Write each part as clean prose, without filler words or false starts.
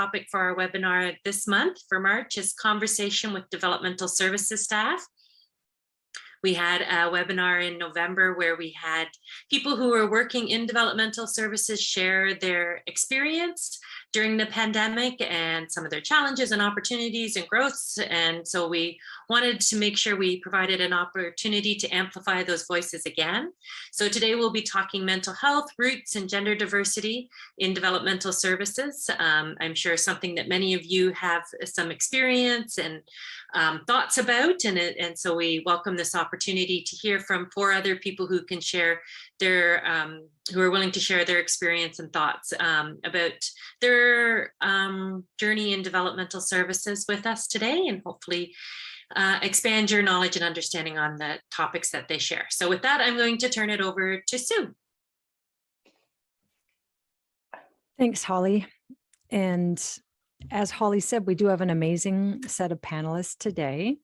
topic for our webinar this month for March is Conversation with Developmental Services Staff. We had a webinar in November where we had people who were working in developmental services share their experience during the pandemic and some of their challenges and opportunities and growths. And so we wanted to make sure we provided an opportunity to amplify those voices again. So today we'll be talking mental health, roots, and gender diversity in developmental services. I'm sure something that many of you have some experience and thoughts about, and so we welcome this opportunity to hear from 4 other people who can share their, who are willing to share their experience and thoughts about their journey in developmental services with us today, and hopefully expand your knowledge and understanding on the topics that they share. So with that, I'm going to turn it over to Sue. Thanks, Holly. And as Holly said, we do have an amazing set of panelists today,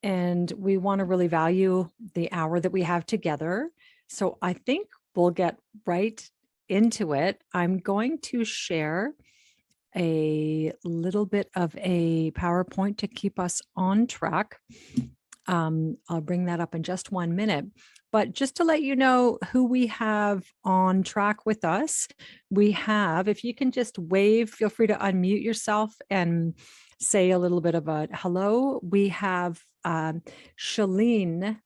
and we want to really value the hour that we have together. So I think we'll get right into it. I'm going to share a little bit of a PowerPoint to keep us on track. I'll bring that up in just 1 minute. But just to let you know who we have on track with us, we have, if you can just wave, feel free to unmute yourself and say a little bit of a hello. We have Shillene,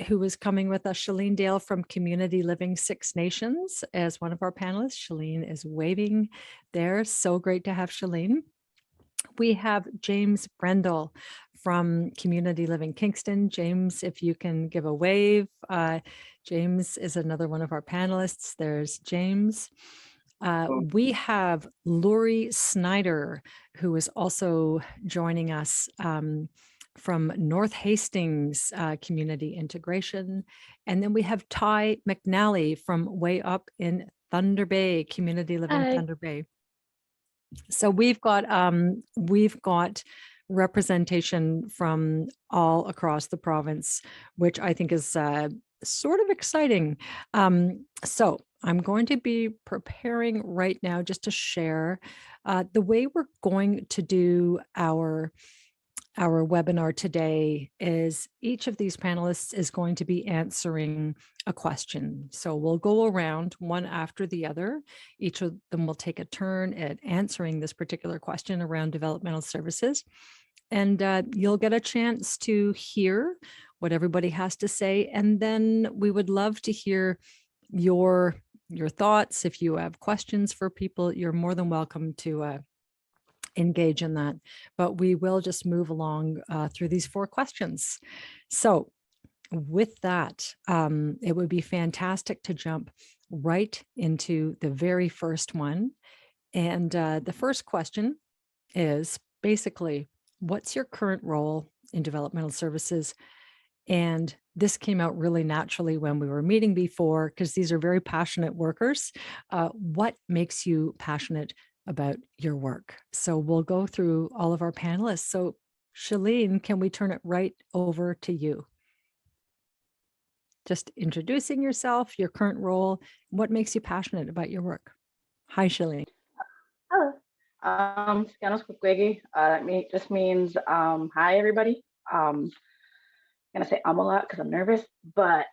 who is coming with us, Shillene Dale from Community Living Six Nations as one of our panelists. Shillene is waving there. So great to have Shillene. We have James Brendle from Community Living Kingston. James, if you can give a wave. James is another one of our panelists. There's James. We have Louri Snider, who is also joining us from North Hastings Community Integration. And then we have Ty McNally from way up in Thunder Bay, Community Living Thunder Bay. So we've got representation from all across the province, which I think is sort of exciting. So I'm going to be preparing right now just to share the way we're going to do our webinar today is each of these panelists is going to be answering a question. So we'll go around one after the other. Each of them will take a turn at answering this particular question around developmental services. And you'll get a chance to hear what everybody has to say. And then we would love to hear your thoughts. If you have questions for people, you're more than welcome to engage in that, but we will just move along through these 4 questions. So with that, it would be fantastic to jump right into the very first one. And the first question is basically, what's your current role in developmental services? And this came out really naturally when we were meeting before, because these are very passionate workers. What makes you passionate about your work? So we'll go through all of our panelists. So Shillene, can we turn it right over to you? Just introducing yourself, your current role, what makes you passionate about your work? Hi, Shillene. Hello. That just means hi, everybody. I'm gonna say a lot because I'm nervous, but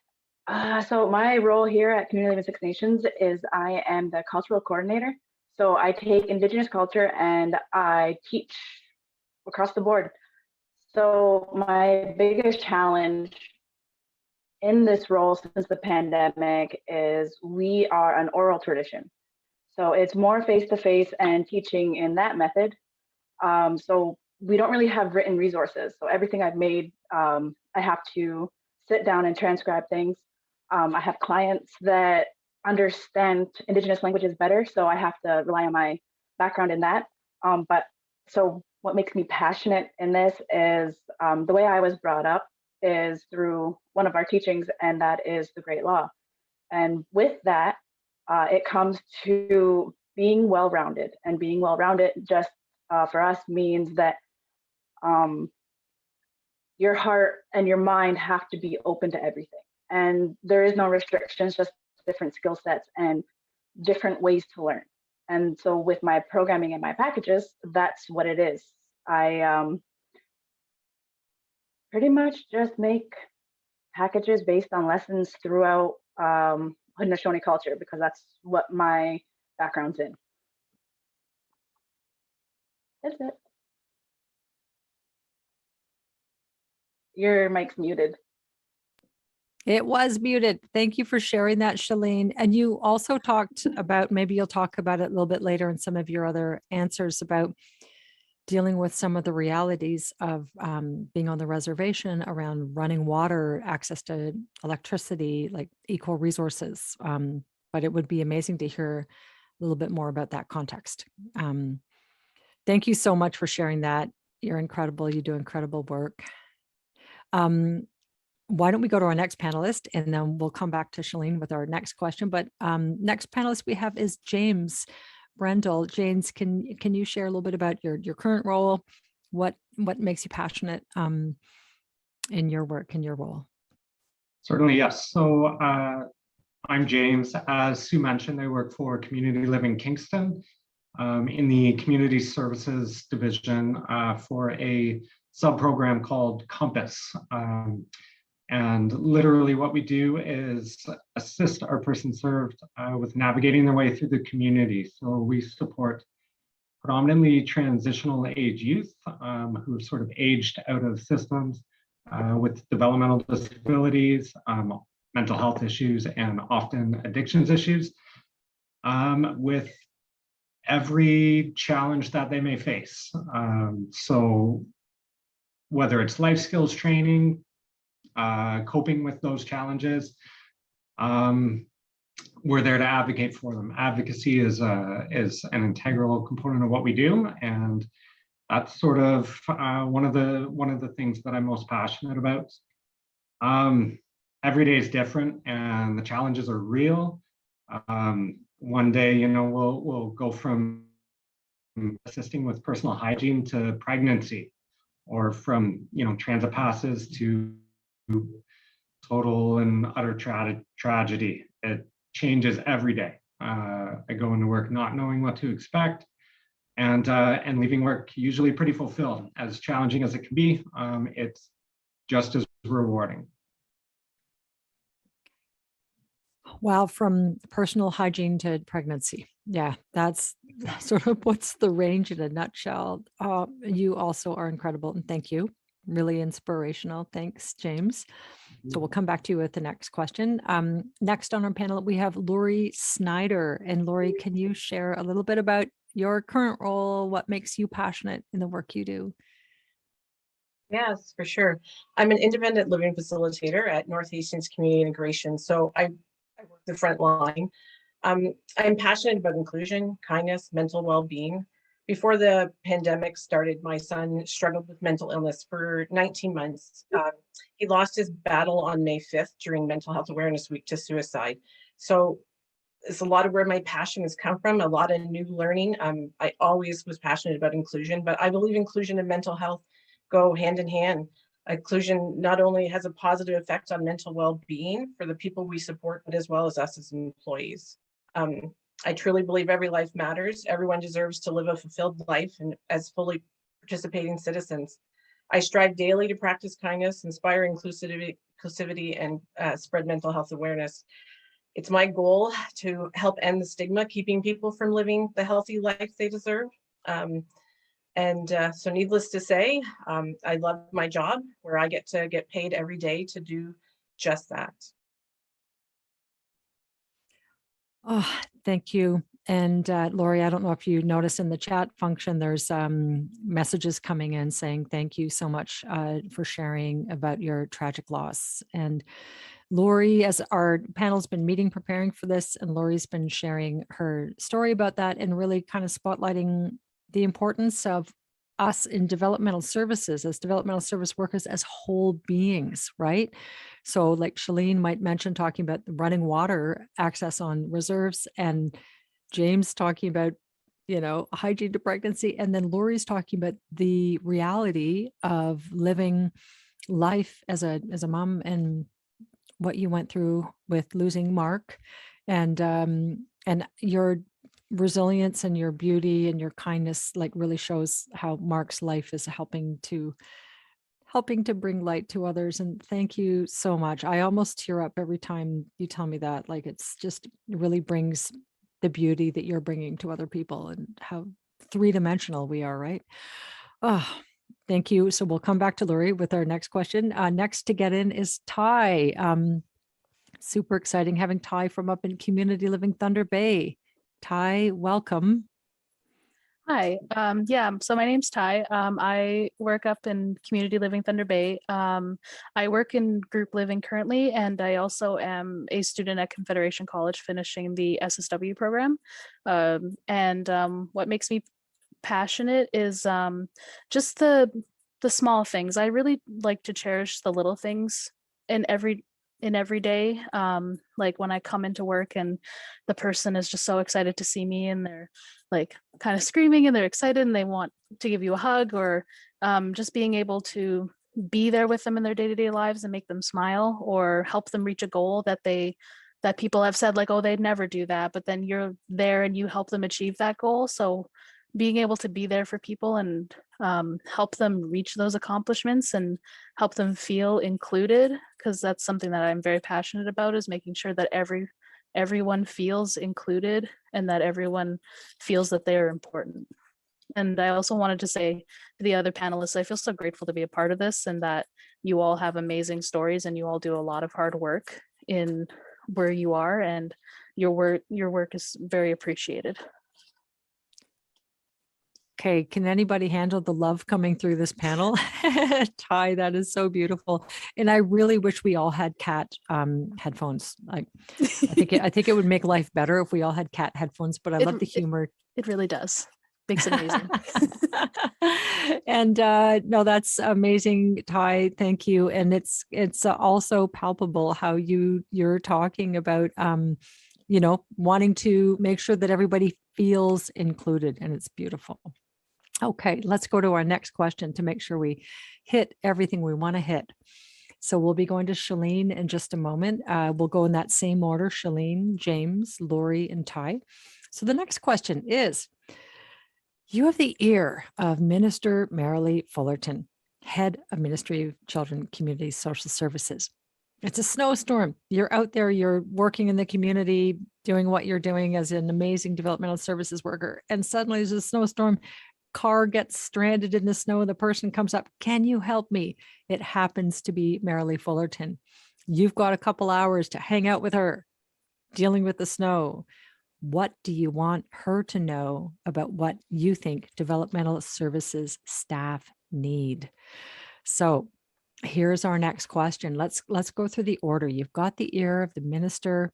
so my role here at Community Living Six Nations is I am the cultural coordinator. So I take Indigenous culture and I teach across the board. So my biggest challenge in this role since the pandemic is we are an oral tradition. So it's more face-to-face and teaching in that method. So we don't really have written resources. So everything I've made, I have to sit down and transcribe things. I have clients that understand Indigenous languages better, so I have to rely on my background in that. But so what makes me passionate in this is the way I was brought up is through one of our teachings, and that is the Great Law. And with that, it comes to being well-rounded, and being well-rounded just for us means that your heart and your mind have to be open to everything. And there is no restrictions, just different skill sets and different ways to learn. And so with my programming and my packages, that's what it is. I pretty much just make packages based on lessons throughout Haudenosaunee culture, because that's what my background's in. That's it. Your mic's muted. It was muted. Thank you for sharing that, Shillene. And you also talked about, maybe you'll talk about it a little bit later in some of your other answers, about dealing with some of the realities of being on the reservation around running water, access to electricity, like equal resources. But it would be amazing to hear a little bit more about that context. Thank you so much for sharing that. You're incredible. You do incredible work. Why don't we go to our next panelist, and then we'll come back to Shillene with our next question. But next panelist we have is James Brendle. James, can you share a little bit about your current role? What makes you passionate in your work, in your role? Certainly, yes. So I'm James. As Sue mentioned, I work for Community Living Kingston in the Community Services division for a sub-program called Compass. And literally what we do is assist our person served with navigating their way through the community. So we support predominantly transitional age youth who have sort of aged out of systems with developmental disabilities, mental health issues, and often addictions issues, with every challenge that they may face. So whether it's life skills training, coping with those challenges, we're there to advocate for them. Advocacy is an integral component of what we do, and that's sort of one of the things that I'm most passionate about. Every day is different, and the challenges are real. One day, we'll go from assisting with personal hygiene to pregnancy, or from transit passes to total and utter tragedy. It changes every day. I go into work not knowing what to expect, and leaving work usually pretty fulfilled. As challenging as it can be, it's just as rewarding. Wow, from personal hygiene to pregnancy. Yeah, that's sort of what's the range in a nutshell. You also are incredible, and thank you. Really inspirational. Thanks, James. So we'll come back to you with the next question. Next on our panel, we have Louri Snider. And Louri, can you share a little bit about your current role? What makes you passionate in the work you do? Yes, for sure. I'm an independent living facilitator at North Hastings Community Integration. So I work the front line. I'm passionate about inclusion, kindness, mental well-being. Before the pandemic started, my son struggled with mental illness for 19 months. He lost his battle on May 5th during Mental Health Awareness Week to suicide. So it's a lot of where my passion has come from, a lot of new learning. I always was passionate about inclusion, but I believe inclusion and mental health go hand in hand. Inclusion not only has a positive effect on mental well-being for the people we support, but as well as us as employees. I truly believe every life matters. Everyone deserves to live a fulfilled life and as fully participating citizens. I strive daily to practice kindness, inspire inclusivity, and spread mental health awareness. It's my goal to help end the stigma, keeping people from living the healthy life they deserve. So needless to say, I love my job where I get to get paid every day to do just that. Oh, thank you. And Louri, I don't know if you noticed in the chat function, there's messages coming in saying thank you so much for sharing about your tragic loss. And Louri, as our panel's been meeting preparing for this, and Louri's been sharing her story about that and really kind of spotlighting the importance of us in developmental services as developmental service workers as whole beings, right? So like Shillene might mention talking about running water access on reserves, and James talking about, hygiene to pregnancy. And then Louri's talking about the reality of living life as a mom and what you went through with losing Mark. And your resilience and your beauty and your kindness like really shows how Mark's life is helping to bring light to others. And thank you so much. I almost tear up every time you tell me that. Like it really brings the beauty that you're bringing to other people and how three-dimensional we are, right? Oh, thank you. So we'll come back to Louri with our next question. Next to get in is Ty. Super exciting having Ty from up in Community Living Thunder Bay. Ty, welcome. Hi, so my name's Ty. I work up in Community Living Thunder Bay. I work in group living currently, and I also am a student at Confederation College finishing the SSW program. What makes me passionate is just the small things. I really like to cherish the little things in every day. Like when I come into work and the person is just so excited to see me and they're like kind of screaming and they're excited and they want to give you a hug, or just being able to be there with them in their day-to-day lives and make them smile or help them reach a goal that people have said like, oh, they'd never do that, but then you're there and you help them achieve that goal. So being able to be there for people and help them reach those accomplishments and help them feel included, because that's something that I'm very passionate about, is making sure that everyone feels included and that everyone feels that they are important. And I also wanted to say to the other panelists, I feel so grateful to be a part of this and that you all have amazing stories and you all do a lot of hard work in where you are, and your work is very appreciated. Okay, can anybody handle the love coming through this panel? Ty, that is so beautiful. And I really wish we all had cat headphones. I think it would make life better if we all had cat headphones, but I love the humor. It really does. Makes it amazing. And no, that's amazing, Ty. Thank you. And it's also palpable how you're talking about wanting to make sure that everybody feels included, and it's beautiful. Okay, let's go to our next question to make sure we hit everything we want to hit. So we'll be going to Shillene in just a moment. We'll go in that same order: Shillene, James, Louri, and Ty. So the next question is, you have the ear of Minister Marilee Fullerton, head of Ministry of Children, Community Social Services. It's a snowstorm. You're out there, you're working in the community, doing what you're doing as an amazing developmental services worker. And suddenly there's a snowstorm, car gets stranded in the snow. The person comes up, can you help me? It happens to be Marilee Fullerton. You've got a couple hours to hang out with her, dealing with the snow. What do you want her to know about what you think developmental services staff need? So here's our next question. Let's go through the order. You've got the ear of the minister.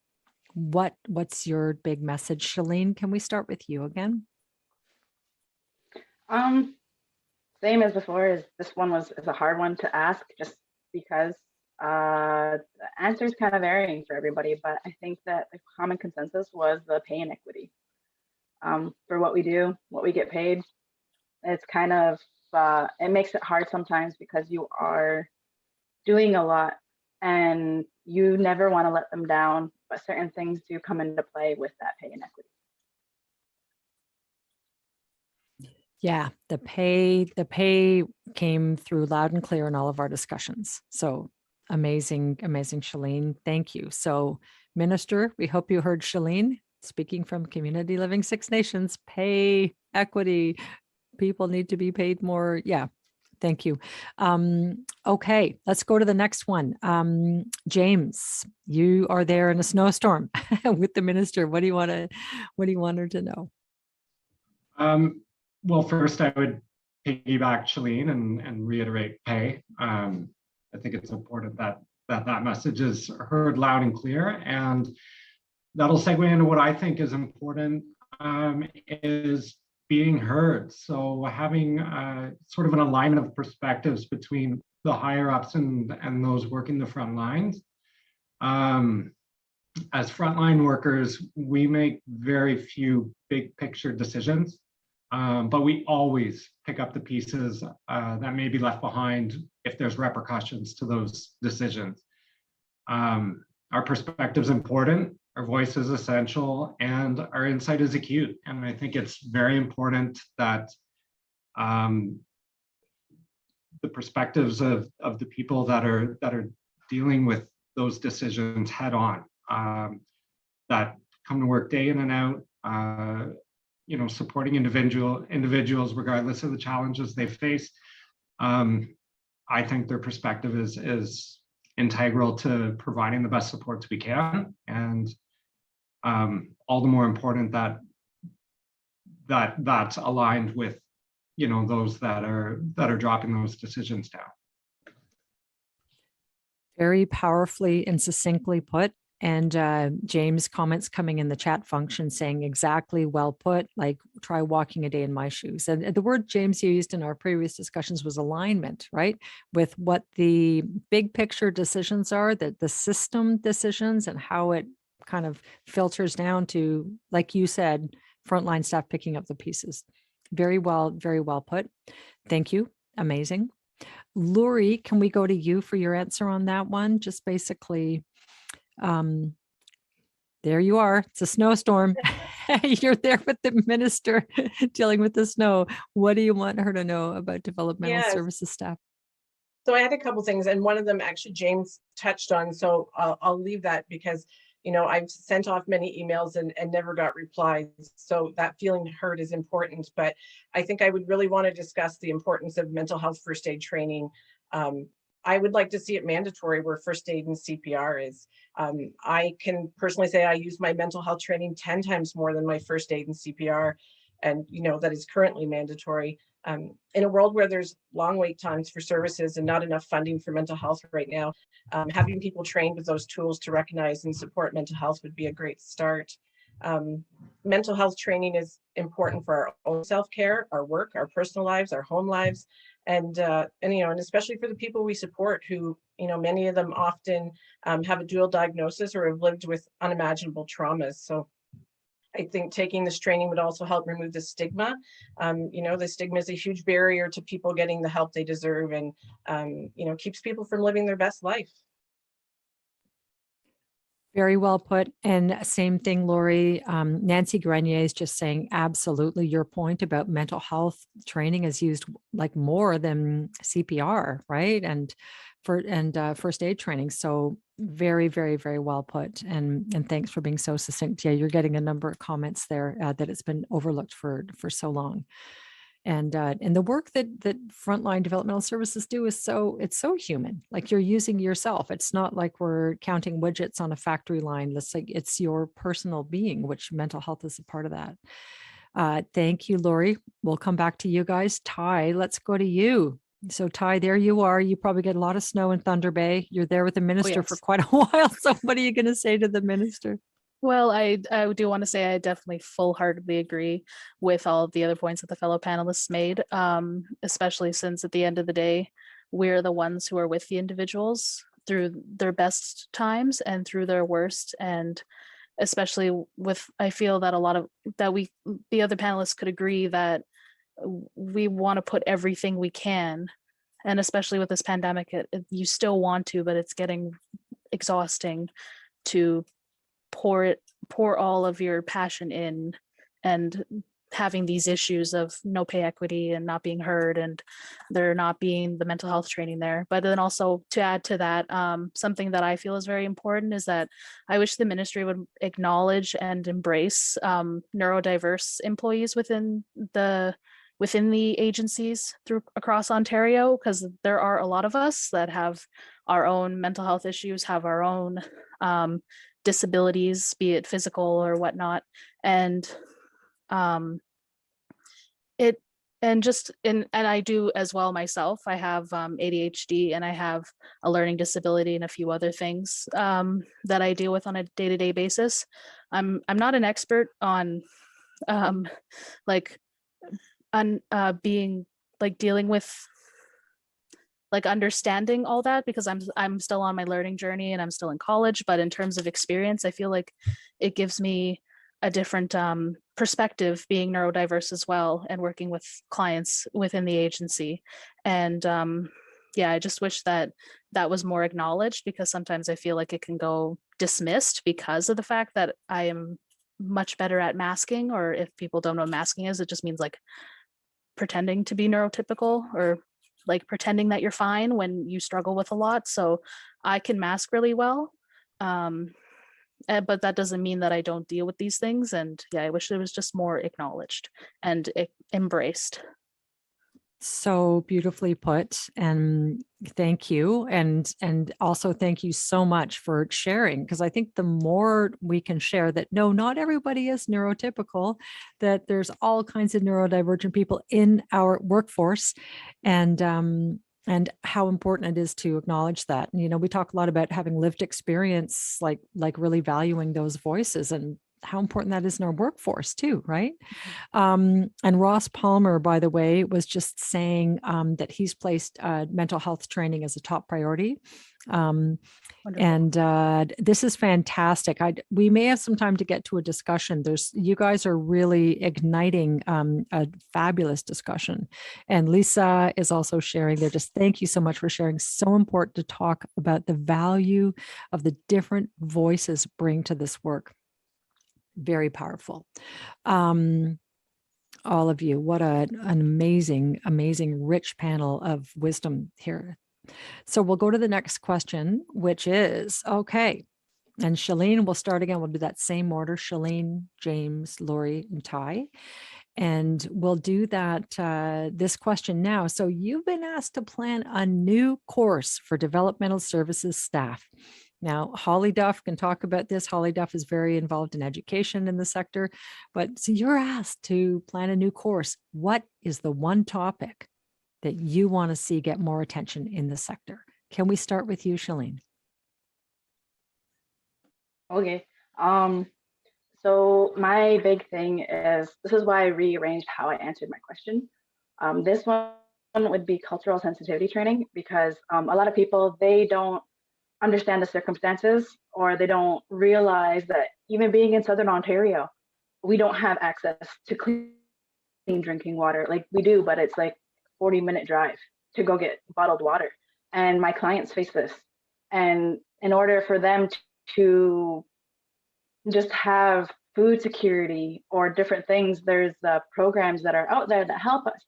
What's your big message? Shillene, can we start with you again? Same as before. Is this one is a hard one to ask, just because the answer is kind of varying for everybody. But I think that the common consensus was the pay inequity. For what we do, what we get paid, it's kind of it makes it hard sometimes because you are doing a lot and you never want to let them down, but certain things do come into play with that pay inequity. Yeah, the pay came through loud and clear in all of our discussions. So amazing, Shillene. Thank you. So Minister, we hope you heard Shillene speaking from Community Living Six Nations. Pay equity. People need to be paid more. Yeah. Thank you. Okay, let's go to the next one. James, you are there in a snowstorm with the minister. What do you want her to know? Well, first I would piggyback Shillene and reiterate pay. I think it's important that message is heard loud and clear, and that'll segue into what I think is important, is being heard. So having sort of an alignment of perspectives between the higher ups and those working the front lines. As frontline workers, we make very few big picture decisions, but we always pick up the pieces that may be left behind if there's repercussions to those decisions. Our perspective is important, our voice is essential, and our insight is acute. And I think it's very important that the perspectives of the people that are dealing with those decisions head on, that come to work day in and out, you know, supporting individuals regardless of the challenges they face. I think their perspective is integral to providing the best supports we can, and all the more important that that's aligned with, you know, those that are dropping those decisions down. Very powerfully and succinctly put. And James' comments coming in the chat function saying exactly well put, like try walking a day in my shoes. And the word James used in our previous discussions was alignment, right? With what the big picture decisions are, that the system decisions and how it kind of filters down to, like you said, frontline staff picking up the pieces. Very well put. Thank you. Amazing. Louri, can we go to you for your answer on that one? Just basically, there you are. It's a snowstorm. You're there with the minister dealing with the snow. What do you want her to know about developmental services staff? So I had a couple things, and one of them actually James touched on. So I'll leave that because, you know, I've sent off many emails and never got replies. So that feeling heard is important. But I think I would really want to discuss the importance of mental health first aid training. I would like to see it mandatory where first aid and CPR is. I can personally say I use my mental health training 10 times more than my first aid and CPR, and you know that is currently mandatory. In a world where there's long wait times for services and not enough funding for mental health right now, having people trained with those tools to recognize and support mental health would be a great start. Mental health training is important for our own self-care, our work, our personal lives, our home lives, and you know, and especially for the people we support who, you know, many of them often have a dual diagnosis or have lived with unimaginable traumas. So I think taking this training would also help remove the stigma. You know, the stigma is a huge barrier to people getting the help they deserve, and you know, keeps people from living their best life. Very well put. And same thing, Louri. Nancy Grenier is just saying absolutely your point about mental health training is used like more than CPR, right? And first aid training. So very, very, very well put. And thanks for being so succinct. Yeah, you're getting a number of comments there that it's been overlooked for so long. And the work that frontline developmental services do is it's so human. Like you're using yourself. It's not like we're counting widgets on a factory line. It's your personal being, which mental health is a part of that. Thank you, Louri. We'll come back to you guys. Ty, let's go to you. So Ty, there you are. You probably get a lot of snow in Thunder Bay. You're there with the minister for quite a while. So what are you going to say to the minister? Well, I do want to say I definitely full-heartedly agree with all of the other points that the fellow panelists made, especially since at the end of the day, we're the ones who are with the individuals through their best times and through their worst. And especially with, I feel that the other panelists could agree that we want to put everything we can. And especially with this pandemic, you still want to, but it's getting exhausting to pour all of your passion in, and having these issues of no pay equity and not being heard, and there not being the mental health training there. But then also to add to that, something that I feel is very important is that I wish the ministry would acknowledge and embrace neurodiverse employees within the agencies across Ontario, because there are a lot of us that have our own mental health issues, have our own disabilities, be it physical or whatnot. And I do as well myself. I have ADHD, and I have a learning disability and a few other things that I deal with on a day-to-day basis. I'm not an expert on being like dealing with like understanding all that, because I'm still on my learning journey and I'm still in college. But in terms of experience, I feel like it gives me a different perspective being neurodiverse as well, and working with clients within the agency. And yeah, I just wish that that was more acknowledged, because sometimes I feel like it can go dismissed because of the fact that I am much better at masking, or if people don't know what masking is, it just means like pretending to be neurotypical, or like pretending that you're fine when you struggle with a lot. So I can mask really well. But that doesn't mean that I don't deal with these things. And yeah, I wish it was just more acknowledged and embraced. So beautifully put, and thank you. And also thank you so much for sharing, because I think the more we can share that, no, not everybody is neurotypical, that there's all kinds of neurodivergent people in our workforce, and how important it is to acknowledge that. And, you know, we talk a lot about having lived experience, like really valuing those voices, and how important that is in our workforce too, right? And Ross Palmer, by the way, was just saying that he's placed mental health training as a top priority. This is fantastic. We may have some time to get to a discussion. You guys are really igniting a fabulous discussion. And Lisa is also sharing there. Just thank you so much for sharing. So important to talk about the value of the different voices bring to this work. Very powerful. All of you, what an amazing, rich panel of wisdom here. So we'll go to the next question, which is, okay, and Shillene, we'll start again. We'll do that same order: Shillene, James, Louri, and Ty. And we'll do that, this question now. So you've been asked to plan a new course for developmental services staff. Now, Holly Duff can talk about this. Holly Duff is very involved in education in the sector, but so you're asked to plan a new course. What is the one topic that you want to see get more attention in the sector? Can we start with you, Shillene? Okay. So my big thing is, this is why I rearranged how I answered my question. This one would be cultural sensitivity training, because a lot of people, they don't understand the circumstances, or they don't realize that even being in Southern Ontario, we don't have access to clean drinking water. Like we do, but it's like 40-minute drive to go get bottled water. And my clients face this. And in order for them to just have food security or different things, there's programs that are out there that help us.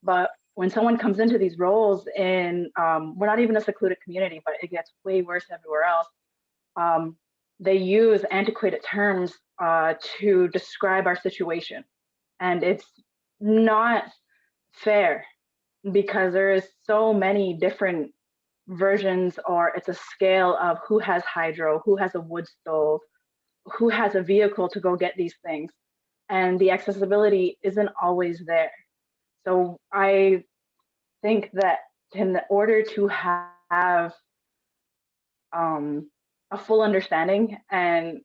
But when someone comes into these roles in, we're not even a secluded community, but it gets way worse everywhere else. They use antiquated terms to describe our situation. And it's not fair, because there is so many different versions, or it's a scale of who has hydro, who has a wood stove, who has a vehicle to go get these things. And the accessibility isn't always there. So I think that in order to have a full understanding and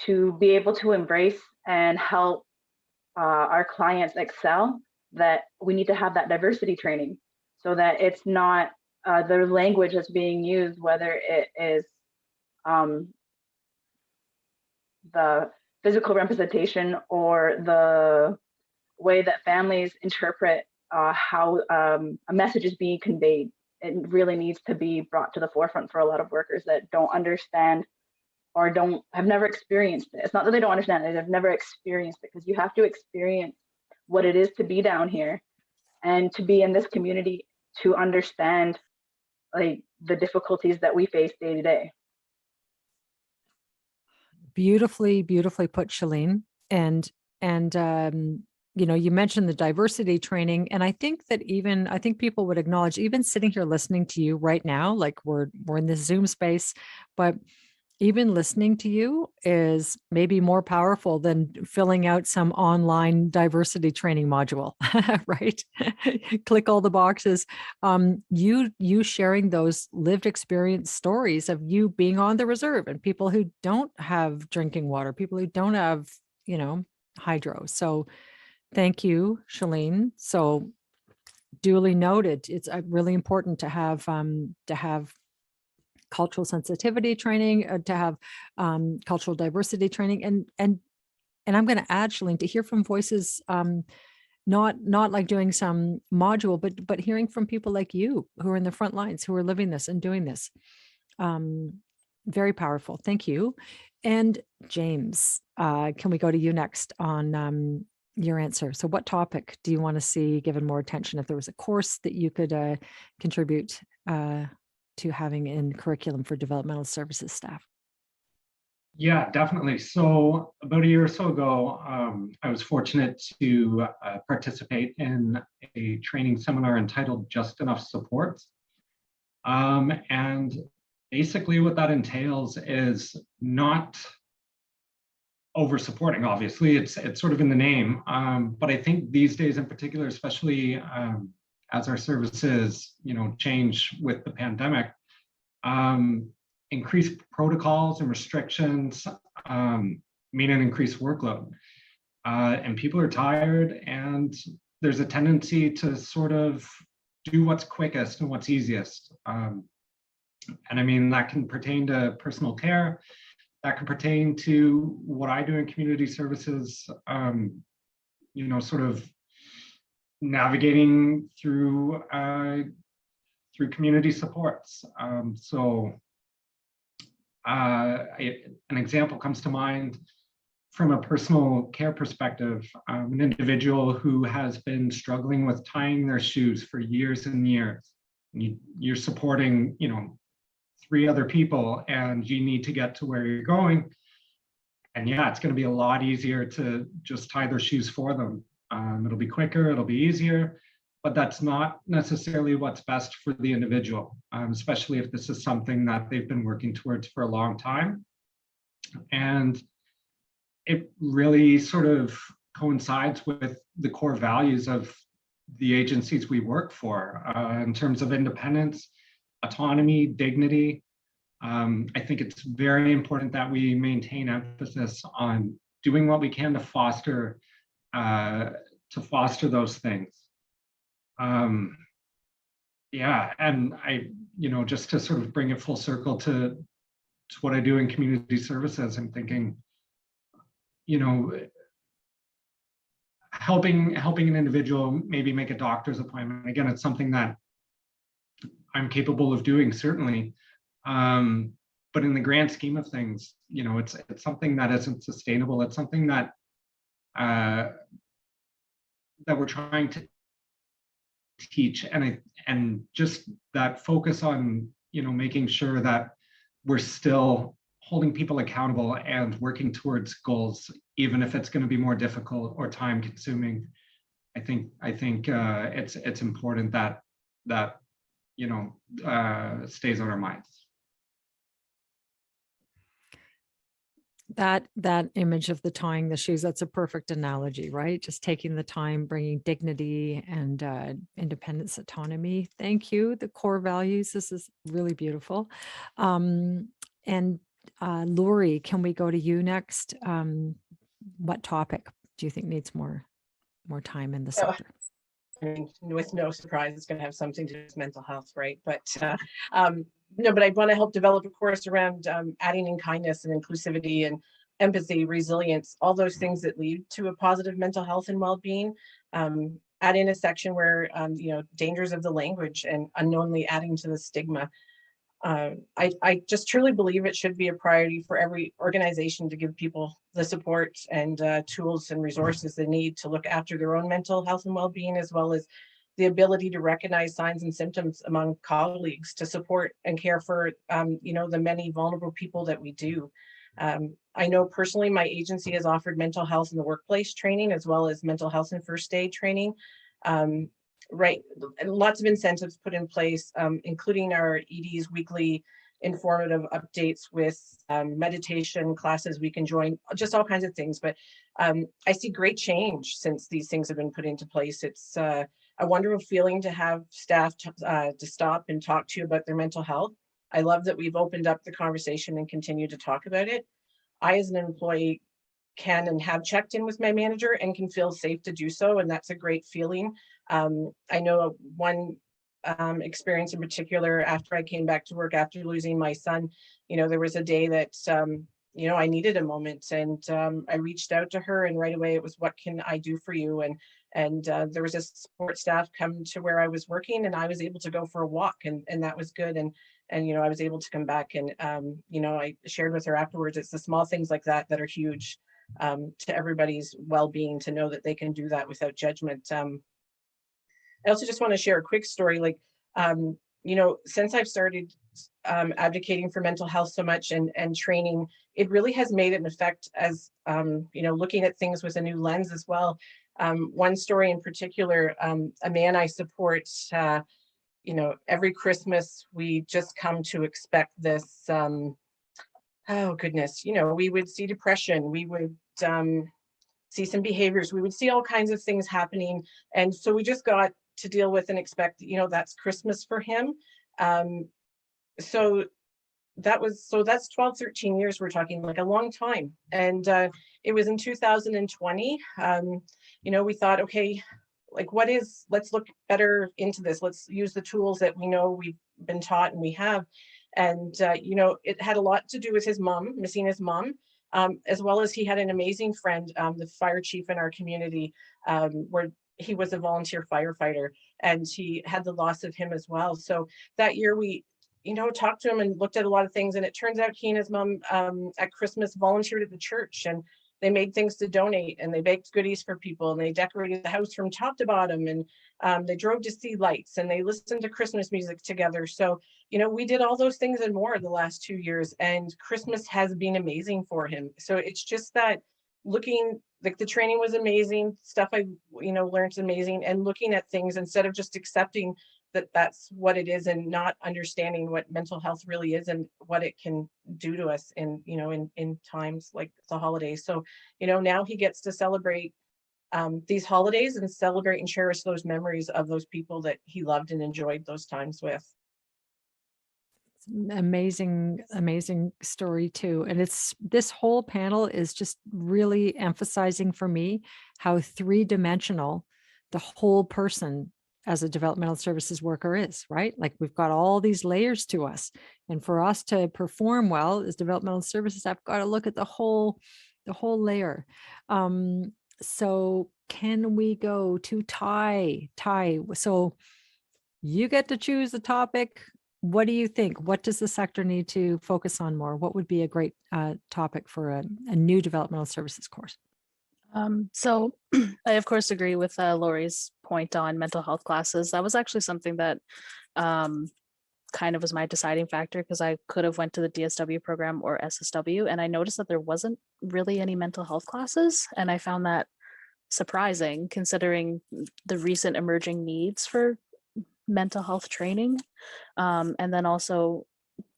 to be able to embrace and help our clients excel, that we need to have that diversity training, so that it's not the language that's being used, whether it is the physical representation or the way that families interpret how a message is being conveyed. It really needs to be brought to the forefront for a lot of workers that don't understand or have never experienced it. It's not that they don't understand it, they've never experienced it, because you have to experience what it is to be down here and to be in this community to understand like the difficulties that we face day to day. Beautifully put, Shillene. And you know, you mentioned the diversity training, and I think people would acknowledge, even sitting here listening to you right now, like we're in this Zoom space, but even listening to you is maybe more powerful than filling out some online diversity training module, right? Click all the boxes. You sharing those lived experience stories of you being on the reserve, and people who don't have drinking water, people who don't have, you know, hydro. So thank you, Shillene. So duly noted. It's really important to have cultural sensitivity training, to have cultural diversity training, and I'm going to add, Shillene, to hear from voices not like doing some module, but hearing from people like you who are in the front lines, who are living this and doing this. Very powerful. Thank you. And James, can we go to you next on your answer? So what topic do you want to see given more attention? If there was a course that you could contribute to having in curriculum for developmental services staff? Yeah, definitely. So about a year or so ago, I was fortunate to participate in a training seminar entitled Just Enough Support. And basically what that entails is not over supporting, obviously, it's sort of in the name. But I think these days in particular, especially as our services, change with the pandemic, increased protocols and restrictions mean an increased workload. And people are tired, and there's a tendency to sort of do what's quickest and what's easiest. And I mean, that can pertain to personal care, that can pertain to what I do in community services, sort of navigating through community supports. An example comes to mind from a personal care perspective. An individual who has been struggling with tying their shoes for years and years. You're supporting, 3 other people, and you need to get to where you're going. And yeah, it's going to be a lot easier to just tie their shoes for them. It'll be quicker, it'll be easier, but that's not necessarily what's best for the individual, especially if this is something that they've been working towards for a long time. And it really sort of coincides with the core values of the agencies we work for in terms of independence, autonomy, dignity. I think it's very important that we maintain emphasis on doing what we can to foster those things. Yeah, and just to sort of bring it full circle to what I do in community services, I'm thinking, helping an individual maybe make a doctor's appointment. Again, it's something that I'm capable of doing, certainly. But in the grand scheme of things, it's something that isn't sustainable. It's something that we're trying to teach, and just that focus on making sure that we're still holding people accountable and working towards goals, even if it's going to be more difficult or time consuming. I think it's important that stays on our minds. That image of the tying the shoes, that's a perfect analogy, right? Just taking the time, bringing dignity and independence, autonomy. Thank you. The core values. This is really beautiful. And Louri, can we go to you next? What topic do you think needs more time in the sector? I mean, with no surprise, it's going to have something to do with mental health, right? But no, but I want to help develop a course around adding in kindness and inclusivity and empathy, resilience, all those things that lead to a positive mental health and well-being. Add in a section where, dangers of the language and unknowingly adding to the stigma. I just truly believe it should be a priority for every organization to give people the support and tools and resources they need to look after their own mental health and well-being, as well as the ability to recognize signs and symptoms among colleagues to support and care for, the many vulnerable people that we do. I know personally, my agency has offered mental health in the workplace training, as well as mental health and first aid training. Right, and lots of incentives put in place, including our ED's weekly informative updates with meditation classes we can join, just all kinds of things. But I see great change since these things have been put into place. It's a wonderful feeling to have staff to stop and talk to you about their mental health. I love that we've opened up the conversation and continue to talk about it. I, as an employee, can and have checked in with my manager and can feel safe to do so, and that's a great feeling. I know one experience in particular, after I came back to work after losing my son, there was a day that I needed a moment, and I reached out to her, and right away it was, what can I do for you? And And there was a support staff come to where I was working, and I was able to go for a walk, and that was good. And I was able to come back, and I shared with her afterwards, it's the small things like that that are huge to everybody's well-being, to know that they can do that without judgment. I also just want to share a quick story. Like, since I've started advocating for mental health so much and training, it really has made an effect as, looking at things with a new lens as well. One story in particular, a man I support, every Christmas, we just come to expect this, oh goodness, we would see depression, we would see some behaviors, we would see all kinds of things happening. And so we just got to deal with and expect, that's Christmas for him. So that's 12, 13 years, we're talking, like a long time. And it was in 2020, we thought, okay, like let's look better into this. Let's use the tools that we know we've been taught and we have. And, it had a lot to do with his mom, missing his mom, as well as he had an amazing friend, the fire chief in our community, where he was a volunteer firefighter, and he had the loss of him as well. So that year we, talked to him and looked at a lot of things. And it turns out he and his mom at Christmas volunteered at the church, and they made things to donate, and they baked goodies for people, and they decorated the house from top to bottom, and they drove to see lights, and they listened to Christmas music together. So, we did all those things and more the last 2 years, and Christmas has been amazing for him. So it's just that looking, like, the training was amazing, stuff I, learned amazing, and looking at things instead of just accepting that that's what it is, and not understanding what mental health really is and what it can do to us in, in times like the holidays. So, now he gets to celebrate these holidays and celebrate and cherish those memories of those people that he loved and enjoyed those times with. Amazing story too. And this whole panel is just really emphasizing for me how three-dimensional the whole person as a developmental services worker is, right? Like, we've got all these layers to us, and for us to perform well as developmental services, I've got to look at the whole layer. So can we go to Ty? So you get to choose the topic. What do you think? What does the sector need to focus on more? What would be a great topic for a new developmental services course? So I, of course, agree with Louri's point on mental health classes. That was actually something that kind of was my deciding factor, because I could have went to the DSW program or SSW, and I noticed that there wasn't really any mental health classes. And I found that surprising, considering the recent emerging needs for mental health training. And then also,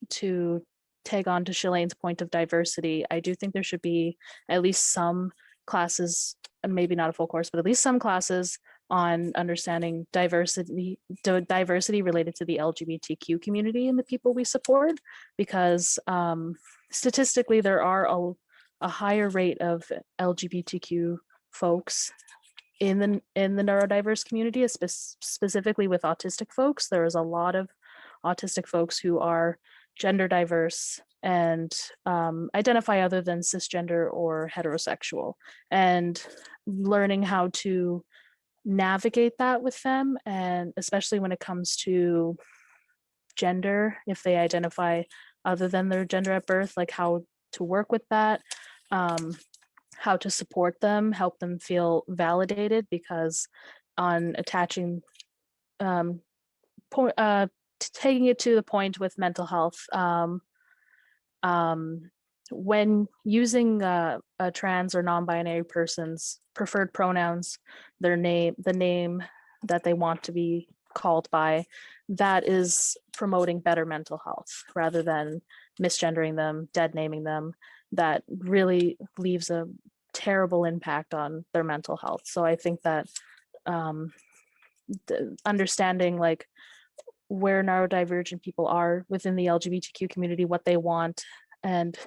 to tag on to Shillene's point of diversity, I do think there should be at least some classes, and maybe not a full course, but at least some classes on understanding diversity related to the LGBTQ community and the people we support, because statistically there are a higher rate of LGBTQ folks in the neurodiverse community, specifically with autistic folks. There is a lot of autistic folks who are gender diverse and identify other than cisgender or heterosexual, and learning how to navigate that with them, and especially when it comes to gender, if they identify other than their gender at birth, like how to work with that, how to support them, help them feel validated, because on attaching taking it to the point with mental health, when using a trans or non-binary person's preferred pronouns, the name that they want to be called by, that is promoting better mental health rather than misgendering them, dead naming them. That really leaves a terrible impact on their mental health. So I think that understanding like where neurodivergent people are within the LGBTQ community, what they want, and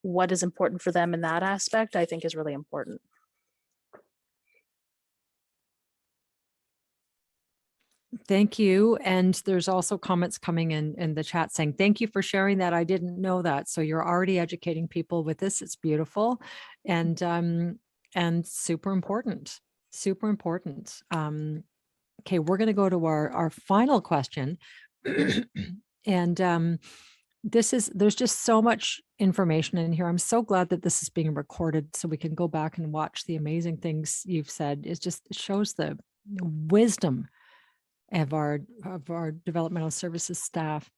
what is important for them in that aspect, I think is really important. Thank you. And there's also comments coming in the chat saying, thank you for sharing that. I didn't know that. So you're already educating people with this. It's beautiful and super important. Super important. Okay, we're going to go to our final question. And there's just so much information in here. I'm so glad that this is being recorded so we can go back and watch the amazing things you've said. It shows the wisdom of our developmental services staff.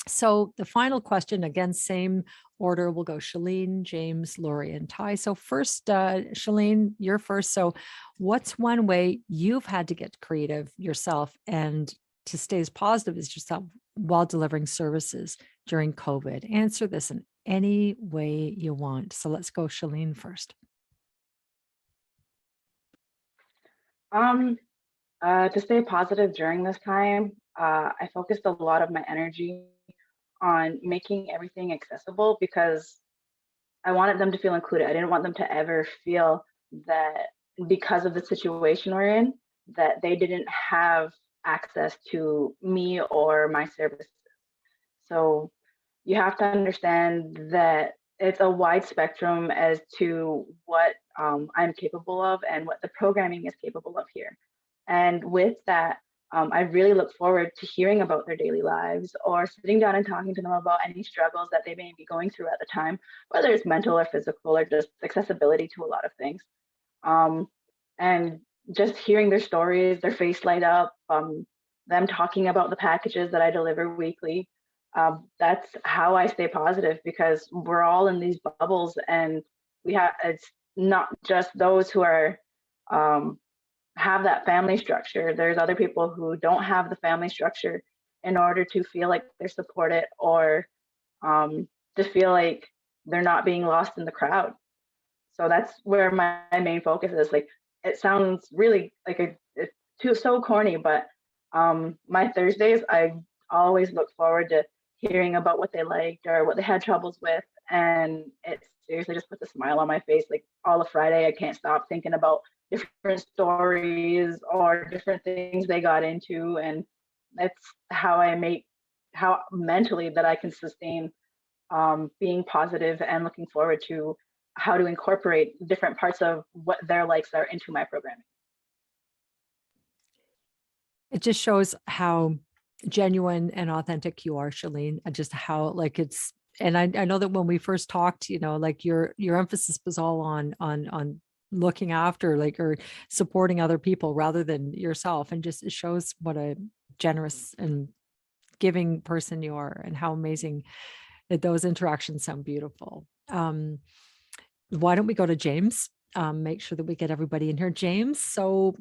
So the final question, again, same order, we'll go Shillene, James, Louri, and Ty. So first, Shillene, you're first. So what's one way you've had to get creative yourself and to stay as positive as yourself while delivering services during COVID? Answer this in any way you want. So let's go Shillene first. To stay positive during this time, I focused a lot of my energy on making everything accessible because I wanted them to feel included. I didn't want them to ever feel that because of the situation we're in, that they didn't have access to me or my services. So you have to understand that it's a wide spectrum as to what I'm capable of and what the programming is capable of here. And with that, I really look forward to hearing about their daily lives or sitting down and talking to them about any struggles that they may be going through at the time, whether it's mental or physical or just accessibility to a lot of things. And just hearing their stories, their face light up, them talking about the packages that I deliver weekly. That's how I stay positive because we're all in these bubbles and it's not just those who are have that family structure. There's other people who don't have the family structure in order to feel like they're supported or to feel like they're not being lost in the crowd. So that's where my main focus is. Like, it sounds really like it's so corny, but my Thursdays, I always look forward to hearing about what they liked or what they had troubles with. And it seriously just puts a smile on my face. Like all of Friday, I can't stop thinking about different stories or different things they got into. And that's how how mentally that I can sustain being positive and looking forward to how to incorporate different parts of what their likes are into my programming. It just shows how genuine and authentic you are, Shillene, and just how like it's, and I know that when we first talked, you know, like your emphasis was all on looking after like or supporting other people rather than yourself, and just it shows what a generous and giving person you are and how amazing that those interactions sound beautiful. Why don't we go to James? Make sure that we get everybody in here. James, so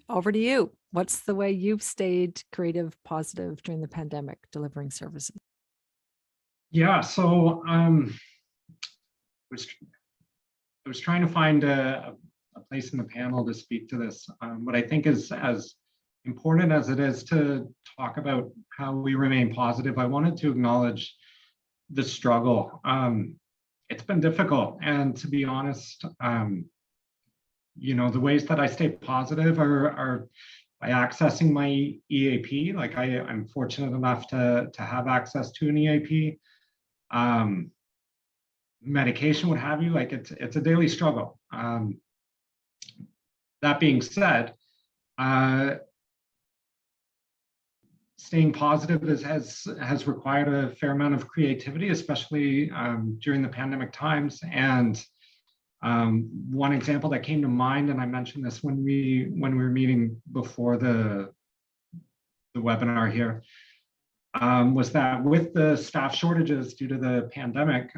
over to you. What's the way you've stayed creative, positive during the pandemic, delivering services? Yeah, so I was trying to find a place in the panel to speak to this. What I think is as important as it is to talk about how we remain positive, I wanted to acknowledge the struggle. It's been difficult, and to be honest, you know, the ways that I stay positive are by accessing my EAP. Like I'm fortunate enough to have access to an EAP. Medication, what have you, like it's a daily struggle. That being said, staying positive has required a fair amount of creativity, especially during the pandemic times. And one example that came to mind, and I mentioned this when we were meeting before the webinar here, was that with the staff shortages due to the pandemic,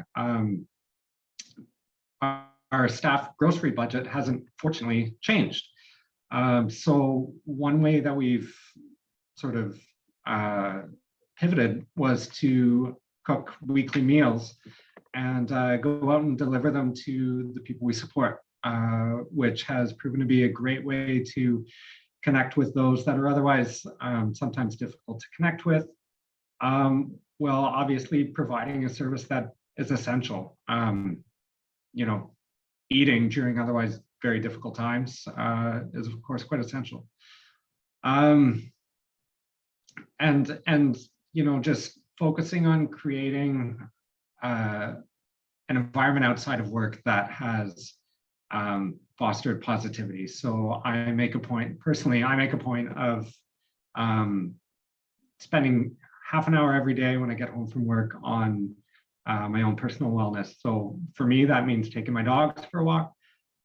our staff grocery budget hasn't fortunately changed. So one way that we've sort of pivoted was to cook weekly meals and go out and deliver them to the people we support, which has proven to be a great way to connect with those that are otherwise sometimes difficult to connect with, while obviously providing a service that is essential. You know, eating during otherwise very difficult times is of course quite essential. And you know, just focusing on creating an environment outside of work that has fostered positivity. So I make a point, personally, I make a point of spending half an hour every day when I get home from work on my own personal wellness. So for me, that means taking my dogs for a walk.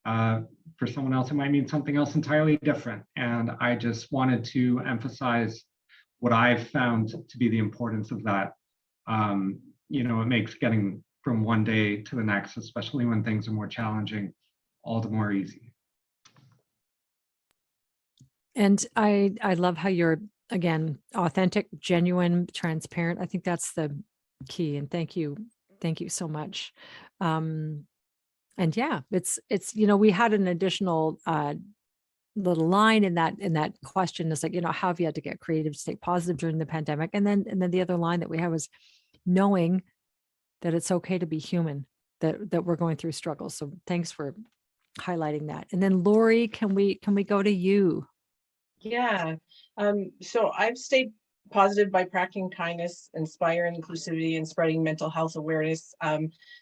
For someone else, it might mean something else entirely different. And I just wanted to emphasize what I've found to be the importance of that. You know, it makes getting from one day to the next, especially when things are more challenging, all the more easy. And I love how you're, again, authentic, genuine, transparent. I think that's the key. And thank you so much. And yeah, it's you know, we had an additional little line in that question. Is like, you know, how have you had to get creative to stay positive during the pandemic? And then the other line that we have was knowing that it's okay to be human, that we're going through struggles. So thanks for highlighting that. And then Louri, can we go to you? Yeah. So I've stayed positive by practicing kindness, inspiring inclusivity, and spreading mental health awareness.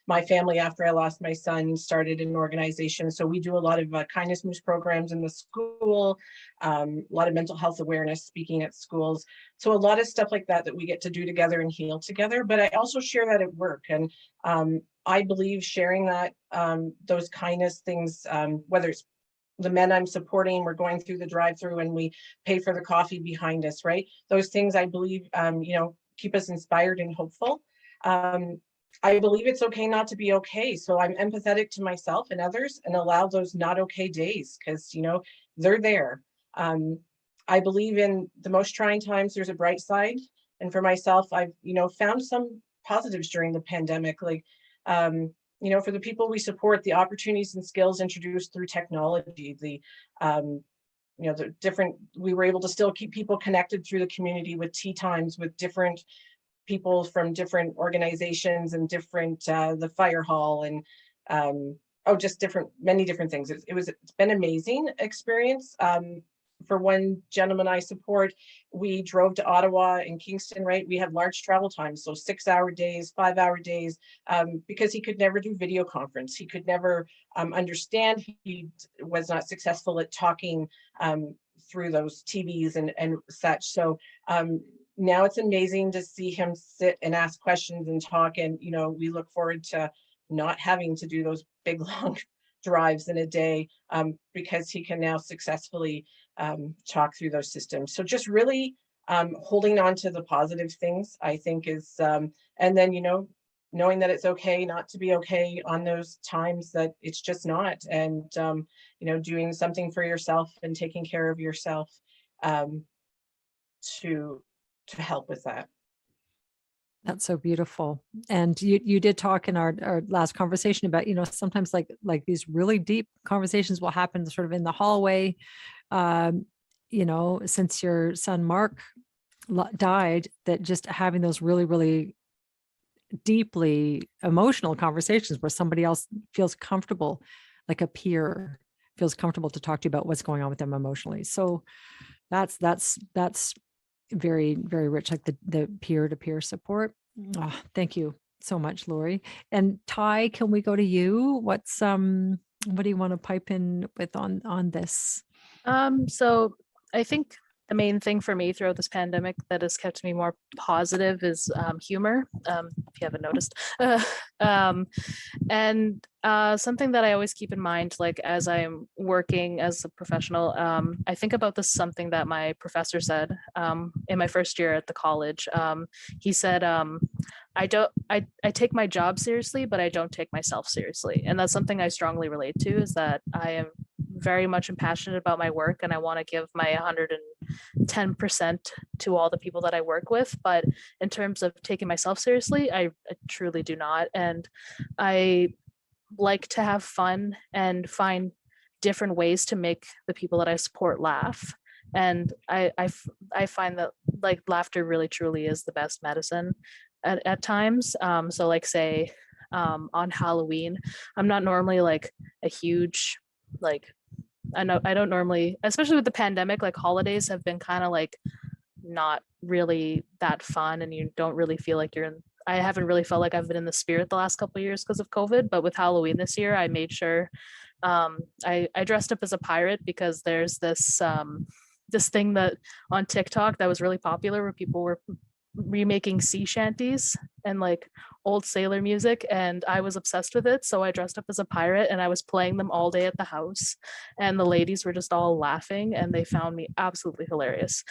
My family, after I lost my son, started an organization. So we do a lot of kindness moves programs in the school, a lot of mental health awareness, speaking at schools. So a lot of stuff like that we get to do together and heal together. But I also share that at work. And I believe sharing that, those kindness things, whether it's the men I'm supporting, we're going through the drive-through and we pay for the coffee behind us, right? Those things I believe, you know, keep us inspired and hopeful. I believe it's okay not to be okay. So I'm empathetic to myself and others and allow those not okay days because, you know, they're there. I believe in the most trying times, there's a bright side. And for myself, I've, you know, found some positives during the pandemic, like, you know, for the people we support, the opportunities and skills introduced through technology, the, you know, the different, we were able to still keep people connected through the community with tea times with different people from different organizations and different, the fire hall and, just many different things. It's been an amazing experience. For one gentleman I support, we drove to Ottawa and Kingston, right? We had large travel times, so 6-hour days, 5-hour days, because he could never do video conference. He could never understand. He was not successful at talking through those TVs and such. So now it's amazing to see him sit and ask questions and talk. And, you know, we look forward to not having to do those big, long drives in a day because he can now successfully talk through those systems. So just really holding on to the positive things, I think is, and then, you know, knowing that it's okay not to be okay on those times that it's just not, and, you know, doing something for yourself and taking care of yourself to help with that. That's so beautiful. And you did talk in our last conversation about, you know, sometimes like these really deep conversations will happen sort of in the hallway. You know, since your son Mark died, that just having those really, really deeply emotional conversations where somebody else feels comfortable, like a peer feels comfortable to talk to you about what's going on with them emotionally. So that's very, very rich, like the peer-to-peer support. Oh, thank you so much, Louri. And Ty, can we go to you? What do you want to pipe in with on this? So I think the main thing for me throughout this pandemic that has kept me more positive is humor, if you haven't noticed. And something that I always keep in mind, like as I'm working as a professional, I think about this, something that my professor said in my first year at the college. He said, I take my job seriously, but I don't take myself seriously. And that's something I strongly relate to, is that I am very much passionate about my work and I want to give my 110% to all the people that I work with. But in terms of taking myself seriously, I truly do not. And I like to have fun and find different ways to make the people that I support laugh. And I find that like laughter really truly is the best medicine at times. So like say on Halloween, I'm not normally like a huge, like, I don't normally, especially with the pandemic, like holidays have been kind of like not really that fun, and you don't really feel like I haven't really felt like I've been in the spirit the last couple of years because of COVID. But with Halloween this year, I made sure I dressed up as a pirate because there's this this thing that on TikTok that was really popular where people were remaking sea shanties and like old sailor music, and I was obsessed with it. So I dressed up as a pirate and I was playing them all day at the house, and the ladies were just all laughing and they found me absolutely hilarious.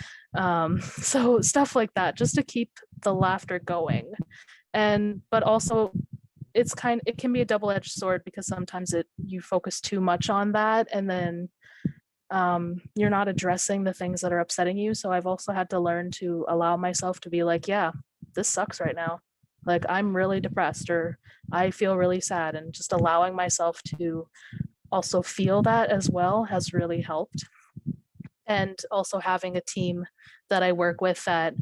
So stuff like that, just to keep the laughter going. And but also it can be a double-edged sword, because sometimes you focus too much on that and then you're not addressing the things that are upsetting you. So I've also had to learn to allow myself to be like, yeah, this sucks right now. Like, I'm really depressed, or I feel really sad, and just allowing myself to also feel that as well has really helped. And also having a team that I work with that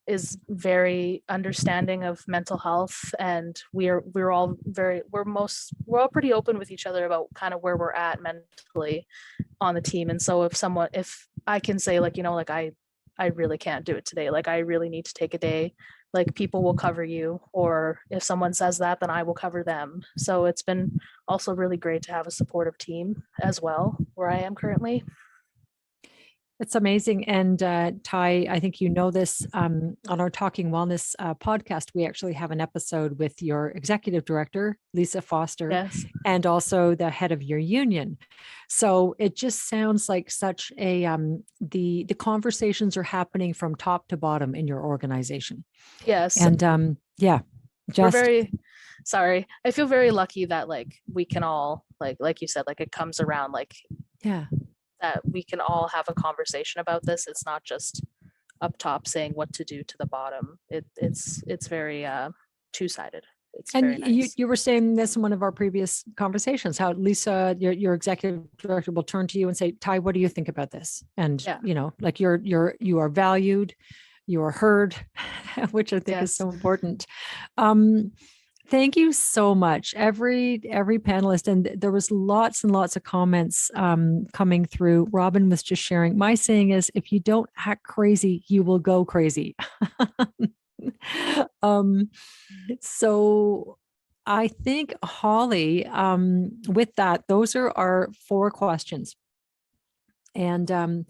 is very understanding of mental health, and we're all pretty open with each other about kind of where we're at mentally on the team. And so if I can say, like, you know, like I really can't do it today, like I really need to take a day, like people will cover you, or if someone says that, then I will cover them. So it's been also really great to have a supportive team as well where I am currently. It's amazing. And Ty, I think you know this, on our Talking Wellness podcast, we actually have an episode with your executive director, Lisa Foster, Yes. and also the head of your union. So it just sounds like such a, the conversations are happening from top to bottom in your organization. Yes. And yeah, we're very sorry. I feel very lucky that like we can all like you said, like it comes around, like, yeah, that we can all have a conversation about this. It's not just up top saying what to do to the bottom. It's very two-sided. It's and very nice. you were saying this in one of our previous conversations, how Lisa, your executive director, will turn to you and say, Ty, what do you think about this? And Yeah. you know, like you are valued, you are heard, which I think is so important. Thank you so much, every panelist. And there was lots and lots of comments coming through. Robin was just sharing, my saying is, if you don't act crazy, you will go crazy. So I think, Holly, with that, those are our 4 questions. And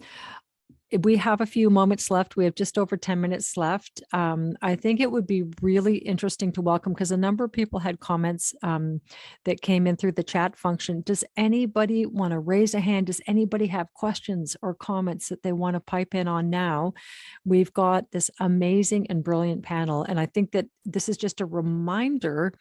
we have a few moments left. We have just over 10 minutes left. I think it would be really interesting to welcome, because a number of people had comments that came in through the chat function. Does anybody want to raise a hand? Does anybody have questions or comments that they want to pipe in on now? We've got this amazing and brilliant panel. And I think that this is just a reminder.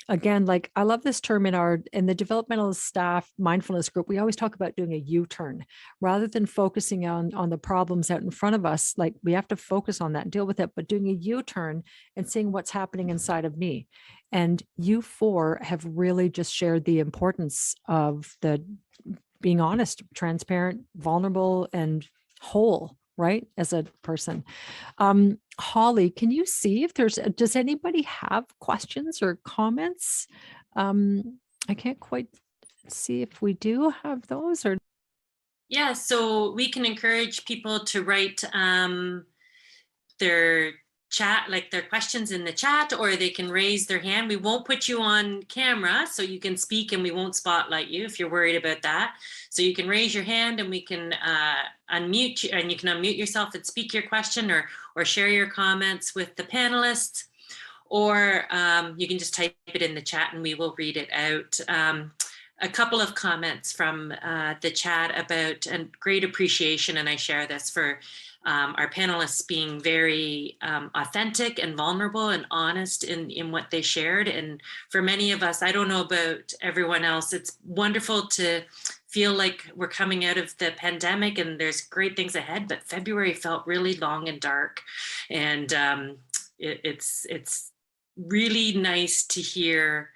Again, like I love this term in the developmental staff mindfulness group, we always talk about doing a U-turn rather than focusing on the problems out in front of us. Like we have to focus on that and deal with it, but doing a U-turn and seeing what's happening inside of me. And you 4 have really just shared the importance of being honest, transparent, vulnerable, and whole, right, as a person. Holly, can you see if does anybody have questions or comments? I can't quite see if we do have those. Or yeah, so we can encourage people to write their chat, like their questions in the chat, or they can raise their hand. We won't put you on camera, so you can speak and we won't spotlight you if you're worried about that. So you can raise your hand and we can unmute you, and you can unmute yourself and speak your question or share your comments with the panelists, or you can just type it in the chat and we will read it out. A couple of comments from the chat about and great appreciation, and I share this for our panelists being very authentic and vulnerable and honest in what they shared. And for many of us, I don't know about everyone else, it's wonderful to feel like we're coming out of the pandemic and there's great things ahead, but February felt really long and dark. And it's really nice to hear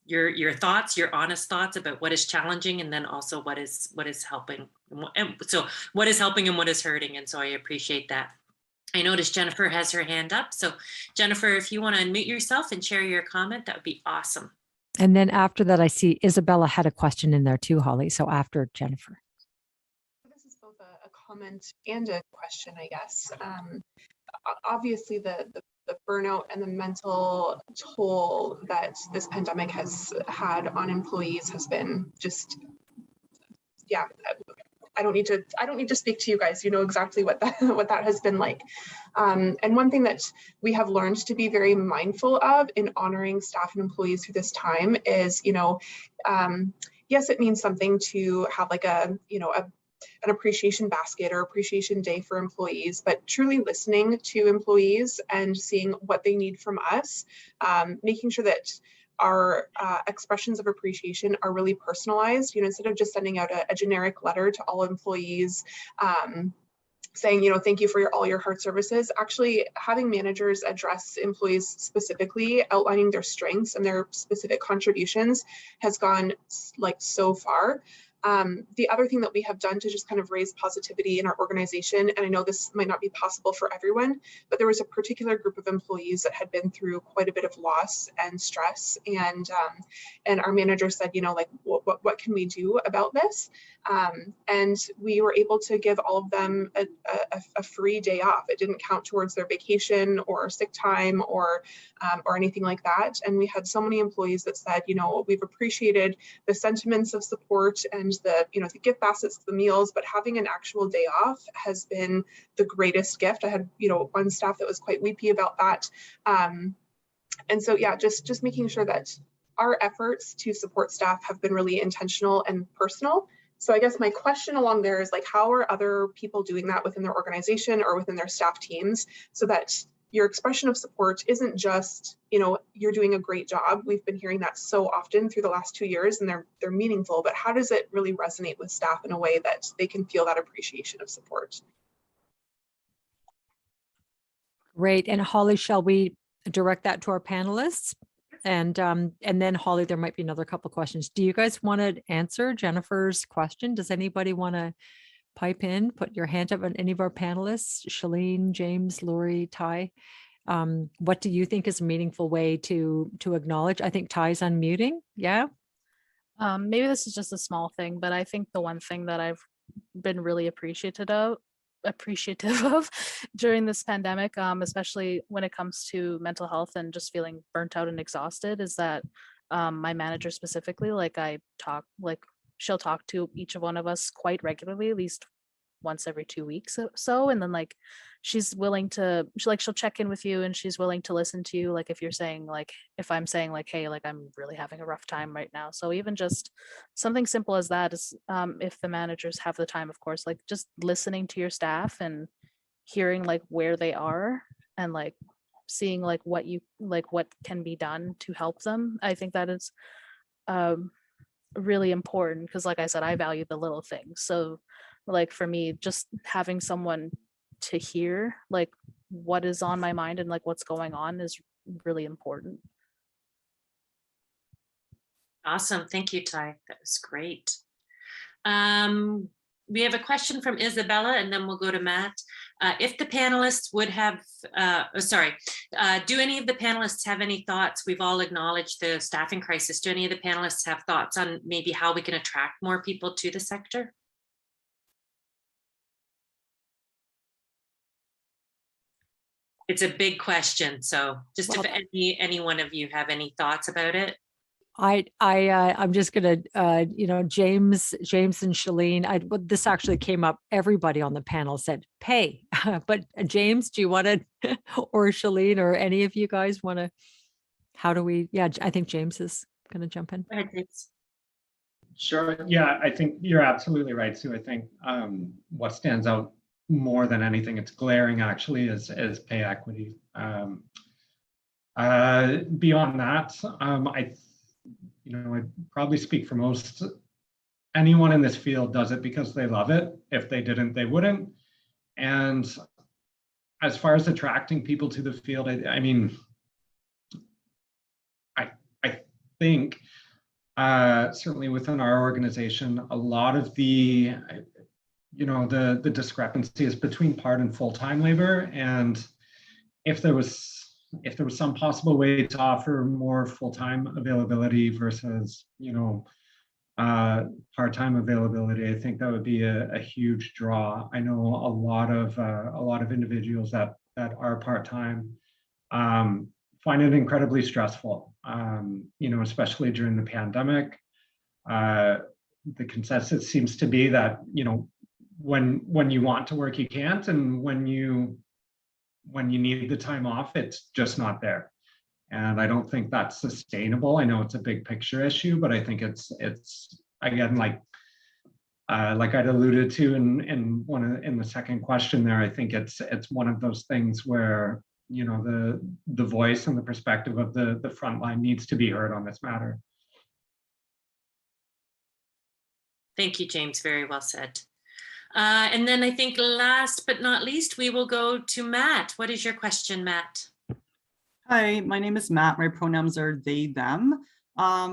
your thoughts, your honest thoughts about what is challenging, and then also what is helping. And so what is helping and what is hurting. And so I appreciate that. I noticed Jennifer has her hand up. So Jennifer, if you want to unmute yourself and share your comment, that would be awesome. And then after that, I see Isabella had a question in there too, Holly. So after Jennifer. This is both a comment and a question, I guess. Obviously, the the burnout and the mental toll that this pandemic has had on employees has been just, yeah, I don't need to speak to you guys. You know exactly what that has been like. And one thing that we have learned to be very mindful of in honoring staff and employees through this time is, yes, it means something to have like an appreciation basket or appreciation day for employees, but truly listening to employees and seeing what they need from us, making sure that our expressions of appreciation are really personalized, instead of just sending out a generic letter to all employees saying, thank you for all your hard services. Actually having managers address employees specifically, outlining their strengths and their specific contributions has gone like so far. The other thing that we have done to just kind of raise positivity in our organization, and I know this might not be possible for everyone, but there was a particular group of employees that had been through quite a bit of loss and stress, and our manager said, what can we do about this? And we were able to give all of them a free day off. It didn't count towards their vacation or sick time or anything like that. And we had so many employees that said, we've appreciated the sentiments of support and the gift baskets, the meals, but having an actual day off has been the greatest gift. I had, one staff that was quite weepy about that. And so, yeah, just making sure that our efforts to support staff have been really intentional and personal. So I guess my question along there is like, how are other people doing that within their organization or within their staff teams so that your expression of support isn't just, you're doing a great job. We've been hearing that so often through the last 2 years, and they're meaningful, but how does it really resonate with staff in a way that they can feel that appreciation of support? Great. And Holly, shall we direct that to our panelists? And then Holly, there might be another couple of questions. Do you guys want to answer Jennifer's question? Does anybody want to pipe in, put your hand up on any of our panelists? Shillene, James, Louri, Ty. What do you think is a meaningful way to acknowledge? I think Ty's unmuting. Yeah. Maybe this is just a small thing, but I think the one thing that I've been really appreciative of during this pandemic, especially when it comes to mental health and just feeling burnt out and exhausted, is that my manager specifically, she'll talk to each of one of us quite regularly, at least once every 2 weeks or so. And then she's willing to, she'll check in with you, and she's willing to listen to you. Like if you're saying if I'm saying hey, I'm really having a rough time right now. So even just something simple as that is, if the managers have the time, of course, just listening to your staff and hearing where they are and seeing what can be done to help them. I think that is really important, because like I said, I value the little things. So for me, just having someone to hear what is on my mind and what's going on is really important. Awesome. Thank you, Ty. That was great. We have a question from Isabella, and then we'll go to Matt. If the panelists would have, do any of the panelists have any thoughts? We've all acknowledged the staffing crisis. Do any of the panelists have thoughts on maybe how we can attract more people to the sector? It's a big question, so just if any one of you have any thoughts about it. I'm just gonna, James and Shillene. This actually came up. Everybody on the panel said pay, but James, do you want to, or Shillene, or any of you guys want to? How do we? Yeah, I think James is going to jump in. Go ahead, James. Sure. Yeah, I think you're absolutely right, Sue. I think what stands out more than anything, it's glaring actually, is pay equity. Beyond that, I'd probably speak for most. Anyone in this field does it because they love it. If they didn't, they wouldn't. And as far as attracting people to the field, I think certainly within our organization, a lot of the discrepancy is between part and full-time labor. And if there was some possible way to offer more full-time availability versus, part-time availability, I think that would be a huge draw. I know a lot of individuals that are part-time find it incredibly stressful, especially during the pandemic. The consensus seems to be that, when you want to work, you can't, and when you need the time off, it's just not there. And I don't think that's sustainable. I know it's a big picture issue, but I think it's again, like I'd alluded to in the second question there, I think it's one of those things where, the voice and the perspective of the frontline needs to be heard on this matter. Thank you, James. Very well said. And then I think last but not least, we will go to Matt. What is your question, Matt? Hi, my name is Matt. My pronouns are they, them.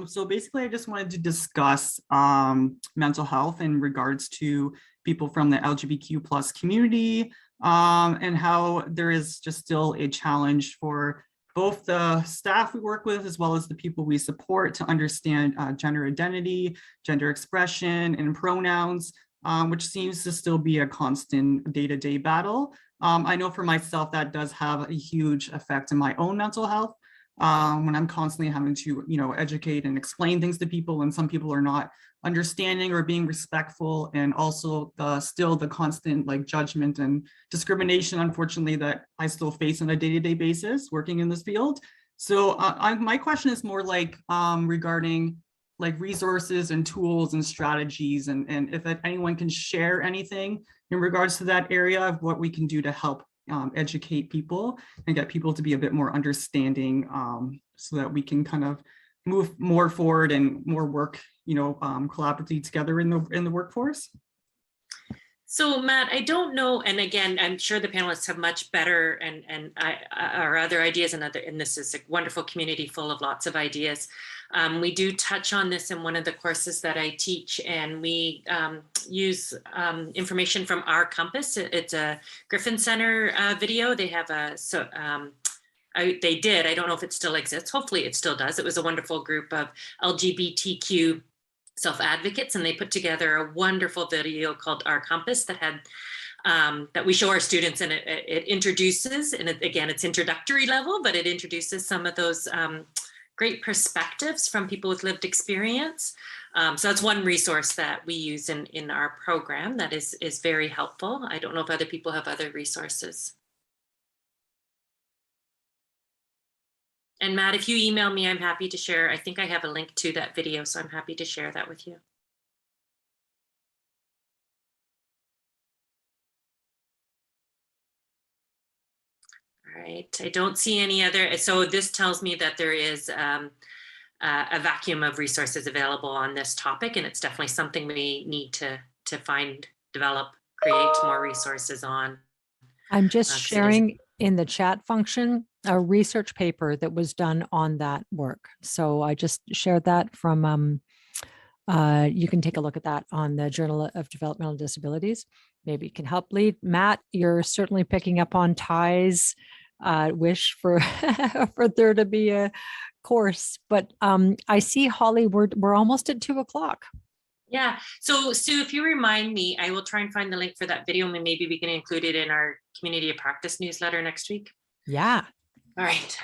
So basically, I just wanted to discuss mental health in regards to people from the LGBTQ plus community, and how there is just still a challenge for both the staff we work with as well as the people we support to understand gender identity, gender expression, and pronouns, which seems to still be a constant day-to-day battle. I know for myself that does have a huge effect on my own mental health, when I'm constantly having to, educate and explain things to people, and some people are not understanding or being respectful, and also still the constant judgment and discrimination, unfortunately, that I still face on a day-to-day basis working in this field. So my question is more regarding resources and tools and strategies, and if anyone can share anything in regards to that area of what we can do to help educate people and get people to be a bit more understanding, so that we can kind of move more forward and more work, collaboratively together in the workforce. So Matt, I don't know, and again, I'm sure the panelists have much better and our other ideas, and this is a wonderful community full of lots of ideas. We do touch on this in one of the courses that I teach, and we use information from our Compass. It's a Griffin Center video. They have they did, I don't know if it still exists. Hopefully it still does. It was a wonderful group of LGBTQ self-advocates, and they put together a wonderful video called Our Compass that had that we show our students, and it introduces, and again, it's introductory level, but it introduces some of those great perspectives from people with lived experience. So that's one resource that we use in our program that is very helpful. I don't know if other people have other resources. And Matt, if you email me, I'm happy to share. I think I have a link to that video, so I'm happy to share that with you. All right, I don't see any other. So this tells me that there is a vacuum of resources available on this topic, and it's definitely something we need to find, develop, create more resources on. I'm just sharing in the chat function a research paper that was done on that work. So I just shared that from, you can take a look at that on the Journal of Developmental Disabilities. Maybe it can help lead. Matt, you're certainly picking up on Ty's wish for, for there to be a course, but I see, Holly, we're almost at 2 o'clock. Yeah, so Sue, if you remind me, I will try and find the link for that video, and maybe we can include it in our Community of Practice newsletter next week. Yeah. All right,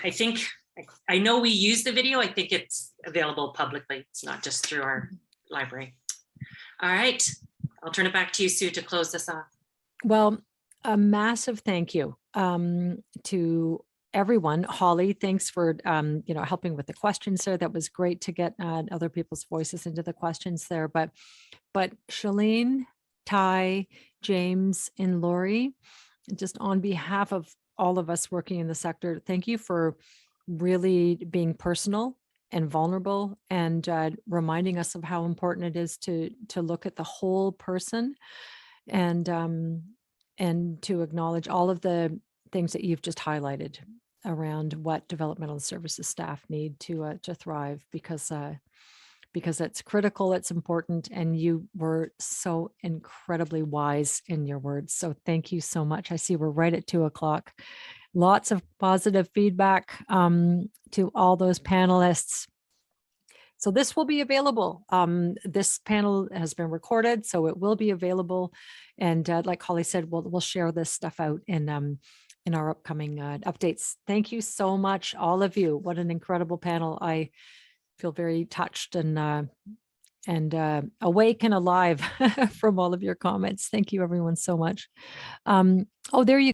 I know we use the video. I think it's available publicly. It's not just through our library. All right, I'll turn it back to you, Sue, to close this off. Well, a massive thank you to everyone. Holly, thanks for helping with the questions there. That was great to get other people's voices into the questions there. But Shillene, Ty, James, and Louri, just on behalf of all of us working in the sector, thank you for really being personal and vulnerable, and reminding us of how important it is to look at the whole person, and to acknowledge all of the things that you've just highlighted around what developmental services staff need to thrive, because it's critical, it's important, and you were so incredibly wise in your words. So thank you so much. I see we're right at 2 o'clock. Lots of positive feedback to all those panelists. So this will be available. This panel has been recorded, so it will be available. And like Holly said, we'll share this stuff out in in our upcoming updates. Thank you so much, all of you. What an incredible panel. I feel very touched and awake and alive from all of your comments. Thank you everyone so much. Oh, there you